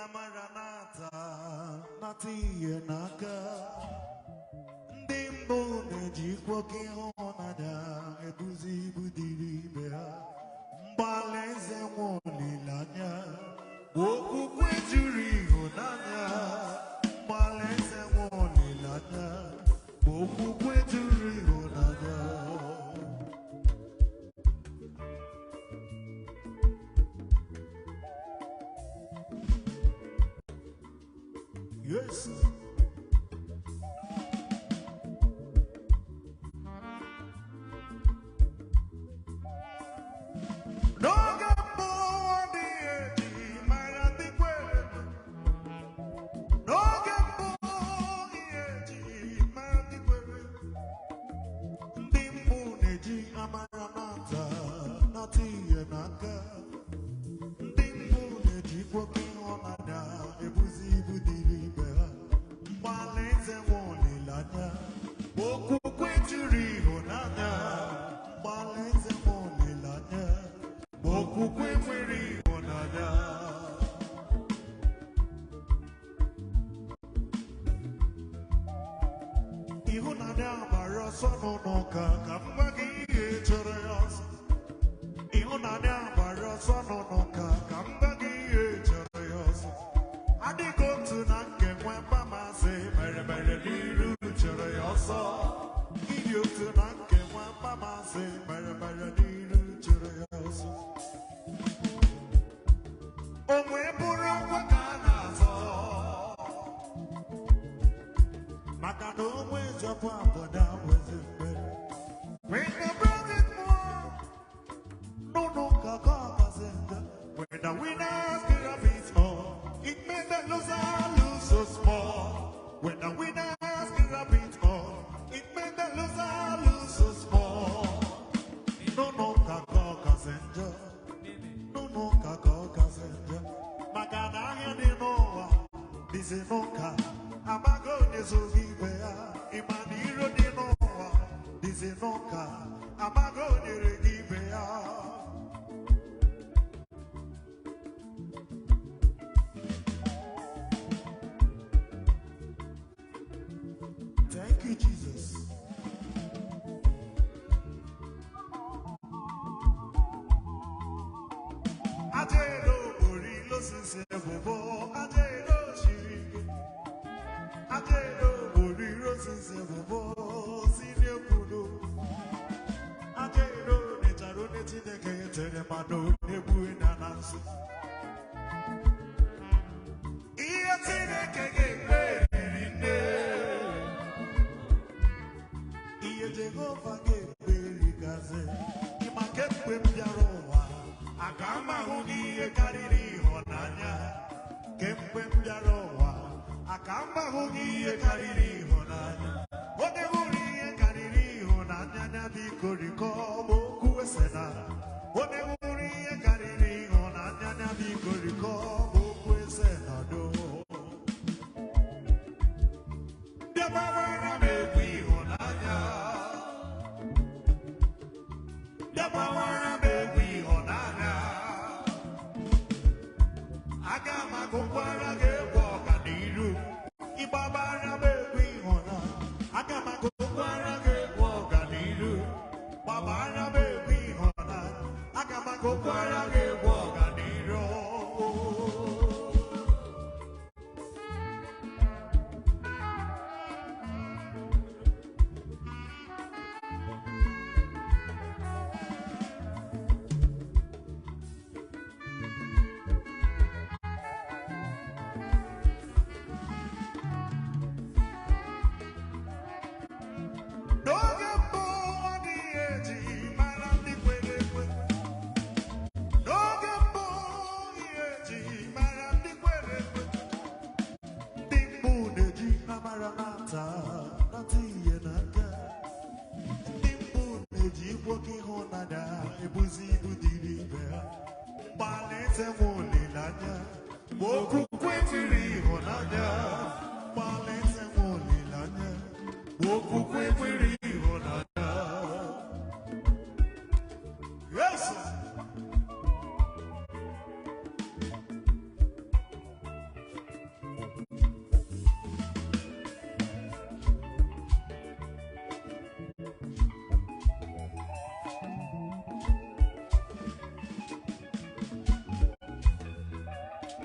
Maranatha, Nati Naka, Dimbo Neji Quoki Honada, Ebuzi Budiri Bea, Baleze Woli Lanya, Woku Queturi Honanya, Baleze Woli Lanya, Woku Queturi Honanya. Yes. Thank you, Jesus.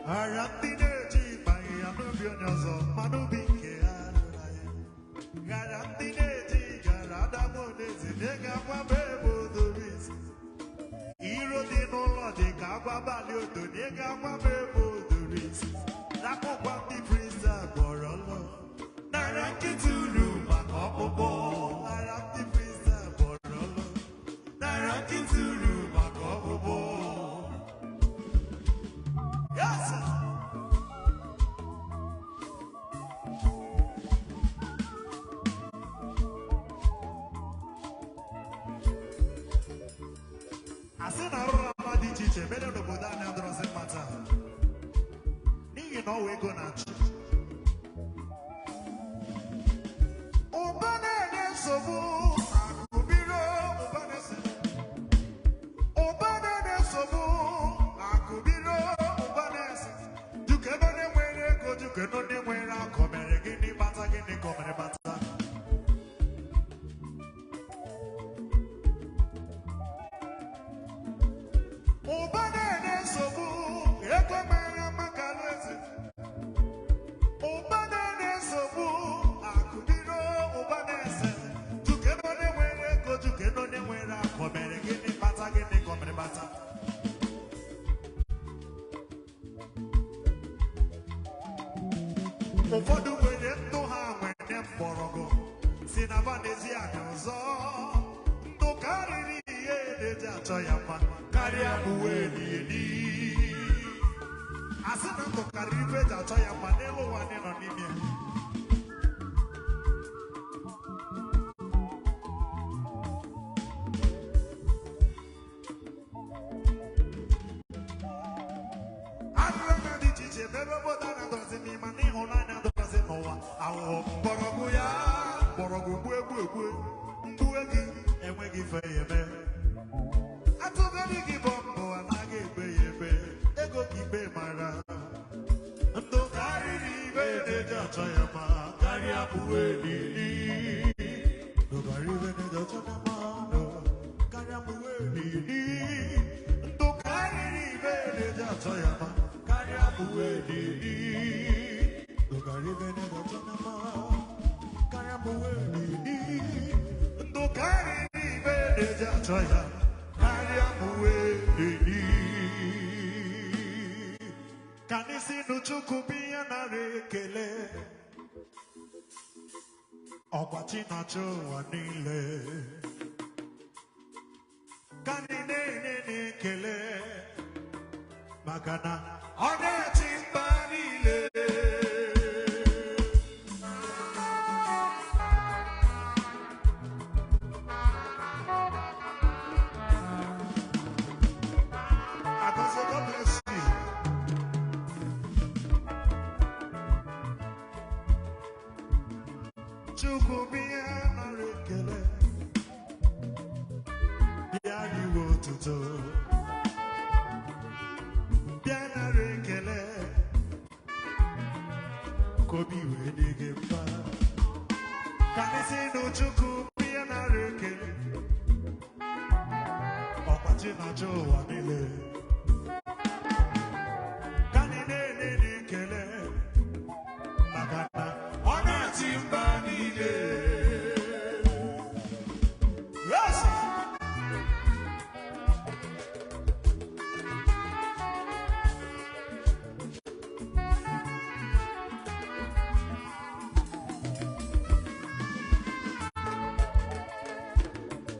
Arantine ji pai anubi onyozo manubi ke alaya. Garantine ji garada monezi nega kwa bebo doris. Iro di nolo di kagwa bali odo nega kwa bebo doris. Rapo kwa di freezer borolo. Naranki tulu makopopo. Naranki freezer borolo. Naranki tulu makopopo. Yes, sir. I said, I don't know about the teacher, better to go down and doesn't matter. You know, we're gonna cheat. Oh, banana, so I could be wrong, oh, banana. Oh, banana, so I could be wrong, oh, banana. You can only wear a good, you can only wear a comment, guinea butter, guinea comment butter. Oh, banana, so I could be oh, banana, so I could be wrong, oh, banana. You can only wear a good, you can only wear a comment, guinea butter, guinea comment butter. Ụfọdụ nwere ndụ ha nwere mgbọrọgwụ si na vanezi anya ọzọ ndụ karịrị ihe na-eji achọ ya mma karịa uwe eli asị na ndụ karịrị ife eji achọ ya mma n'elu ụwa anyị nọ n'ime ya. Ebe obodo na-adọzi n'ime n'ịhụnanya adọzi n'ụwa ahụhụ mgbọrọgwụ ya mgbọrọgwụ gbuo mgbuo gị enweghị ife ya eme atụgharị gị bọmbụ anaghị egbe ya ebe ego gị ikpe mara ndụ karịrị ibe na-eji achọ ya ma karịa uwe elili ndụgharị ibe na-eji achọ ya ma karịa uwe elili ndụ karịrị ibe na-eji achọ ya ma uwe elili ndụgharị ibe na-eji achọ ya ma karịa uwe elili ndụ karịrị ibe na-eji achọ ya karịa uwe elili ka anyị si n'Chukwu bụ ihe nara ekele ọgbachi na-achọ ụwa niile ka anyị na-enye n'ekele maka na ọ na-eti mba niile. God bless you. Chukwu bịa nara ekele bịa riwe otuto bịa nara ekele ka obi wee dị gị mma ka anyị si n'Chukwu bịa nara ekele ọkwachi na-achọ ụwa niile ka anyị na-enye n'ekele maka na ọ na-eti mba niile. Yes!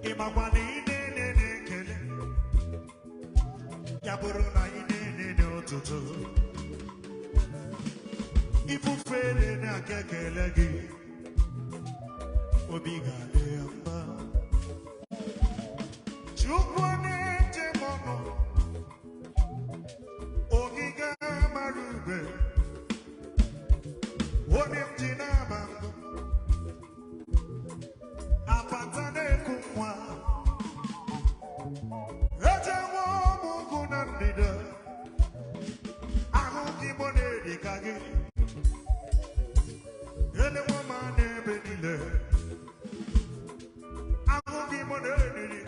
Ịmakwa na ị na-enye n'ekele ya bụrụ na ị na-enye n'ụtụtụ ifufere na-aka ekele gị obi ga-adị ya mma. Chukwu na-eche m ọnụ ogige mara ube onye m ji na-aba mbụ apata na-eku nwa ejewe ụmụ ugwu na ndịda ahụ gị mụ na-eri ka gị elewa ma n'ebe niile ahụ gị mụ na-eriri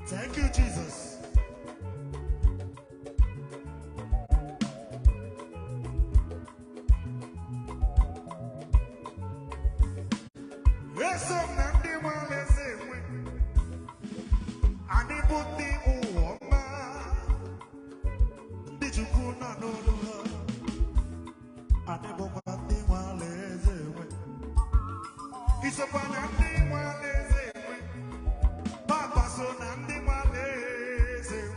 Thank you, Jesus. Yes, I'm not the one that's saying, I need to be a woman. Did you go not know her? I never want the one that's saying, it's a one and the one that's saying, Papa, son, and the one that's saying,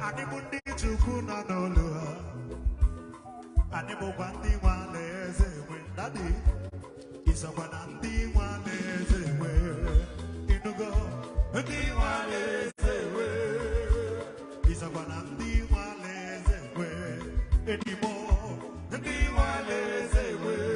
I never need to go not know her. I never want the one that's saying, Daddy. It's a one and the one is away. In the go, the one is away. It's a one and the one is away. Anymore, the one is away.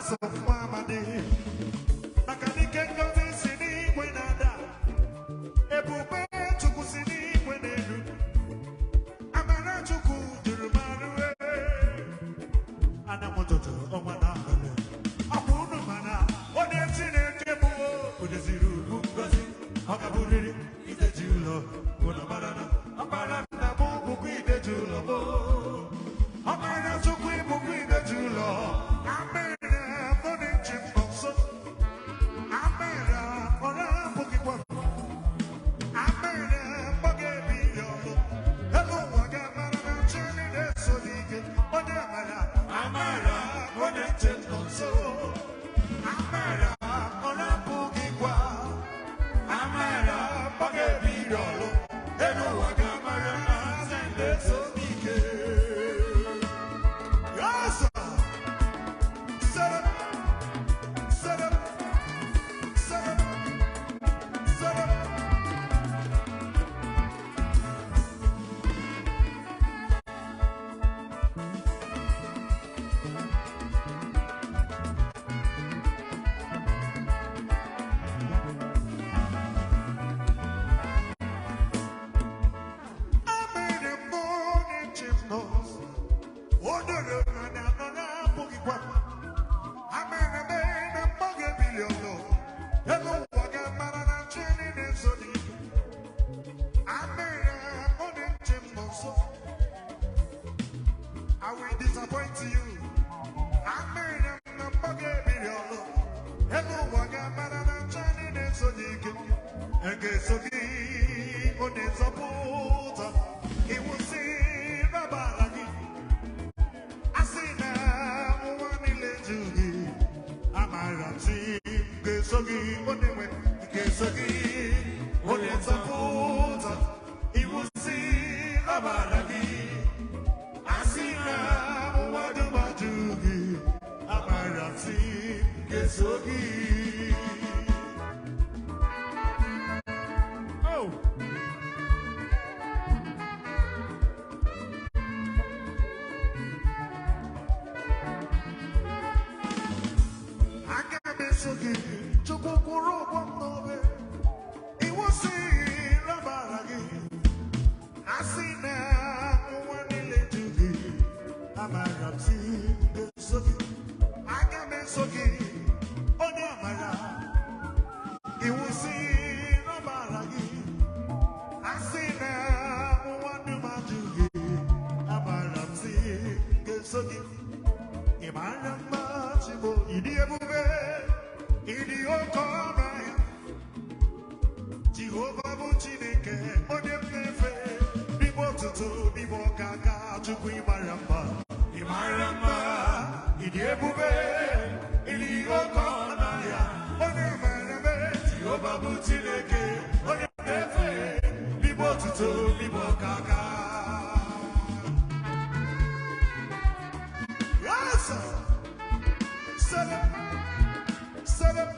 Jesus of Mama, disappoint you. I made them a buggy video. Hello, Wagamana, and Johnny, and so you can. And guess again, on his support, he will see Rabalagi. I see now one legend. I'm a team, guess again, on the way, guess again, on his support, he will see Rabalagi. I see now what about you? I'm a team, guess again. Oh. Jehovah Buchineke, Odepefe, Bibo Tutu, Bibo Kaka, Chukui Maramba, Imaramba, Idiebube, Iliokonaya, Odemarame, Jehovah Buchineke, Odepefe, Bibo Tutu, Bibo Kaka. Yes, set up, set up.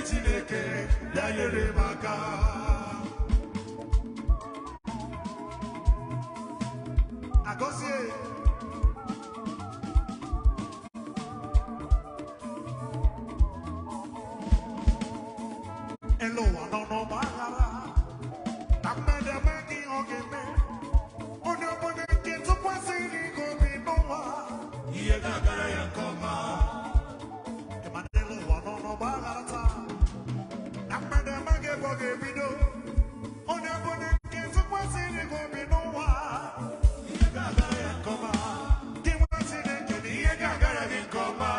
Chineke ya nyere m aka. Agọzie elu ụwa nọ n'ọgbaghara na mmadụ amaghị ihe ọ ga-eme. Onye ọbụla nke tụkwasịrị gị obi n'ụwa ihe ga-agara ya nke ọma. Ịma na elu ụwa nọ n'ọgbaghara taa na mmadụ amaghị ebe ọ ga-ebido. Onye ọbụla nke tụkwasịrị gị obi n'ụwa ihe ga-agara ya nke ọma. Gị nwa Chineke na ihe ga-agara gị nke ọma.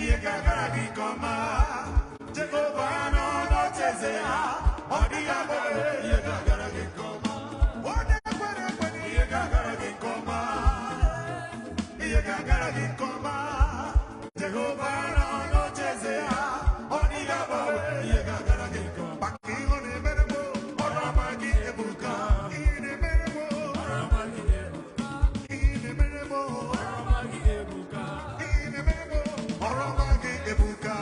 Ihe ga-agara gị nke ọma. Jehova nọ n'ocheeze ya, ọ dịghị agbanwe. Ihe ga-agara gị nke ọma. Onye kwere ekwe na ihe ga-agara gị nke ọma. Ihe ga-agara gị nke ọma. Jehova nọ n'ocheeze ya, ọ dịghị agbanwe. Ihe ga-agara gị nke ọma. Maka ihe ọ na-emere m, ọrụ ọma gị ebuka. Ihe na-emere m, ọrụ ọma gị ebuka. Ihe na-emere m, ọrụ ọma gị ebuka. Ihe na-emere m, ọrụ ọma gị ebuka.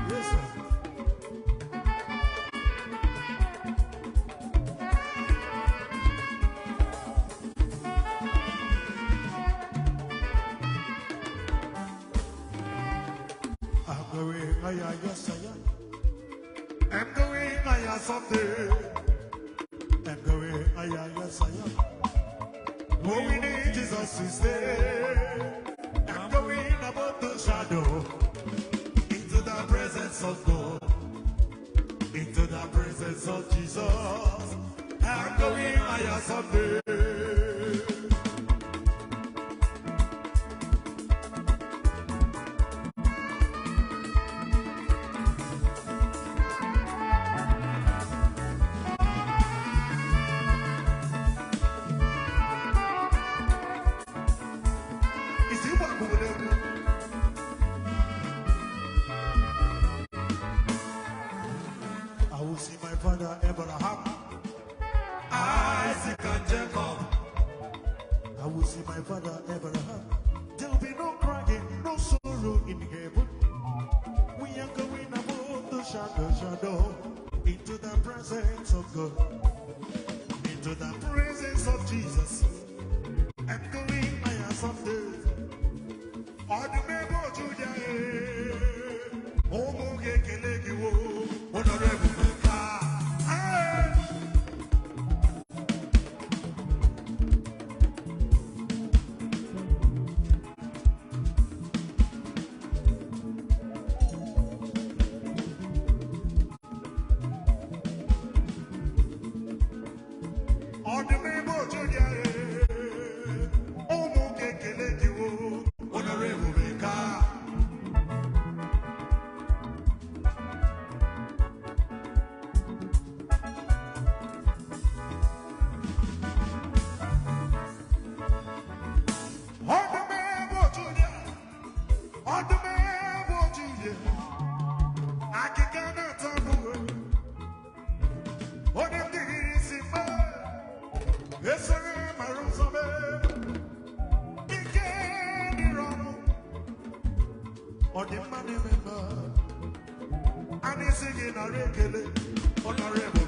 Yes, I am. I'm going higher someday. I'm going higher, yes, I am. Oh, we need Jesus to stay. I'm going above the shadow into the presence of God, into the presence of Jesus. I'm going higher someday. I will see my father Abraham, Isaac and Jacob. I will see my father Abraham. There will be no crying, no sorrow in heaven. We are going above the shadow, into the presence of God, into the presence of Jesus. I'm going higher someday. Ọdúnmẹ́bọ̀ Júdà ọmọ kékeré kí wo ọ̀nàrẹ́bù mẹ́ka. And he's singing a reggae, honorable.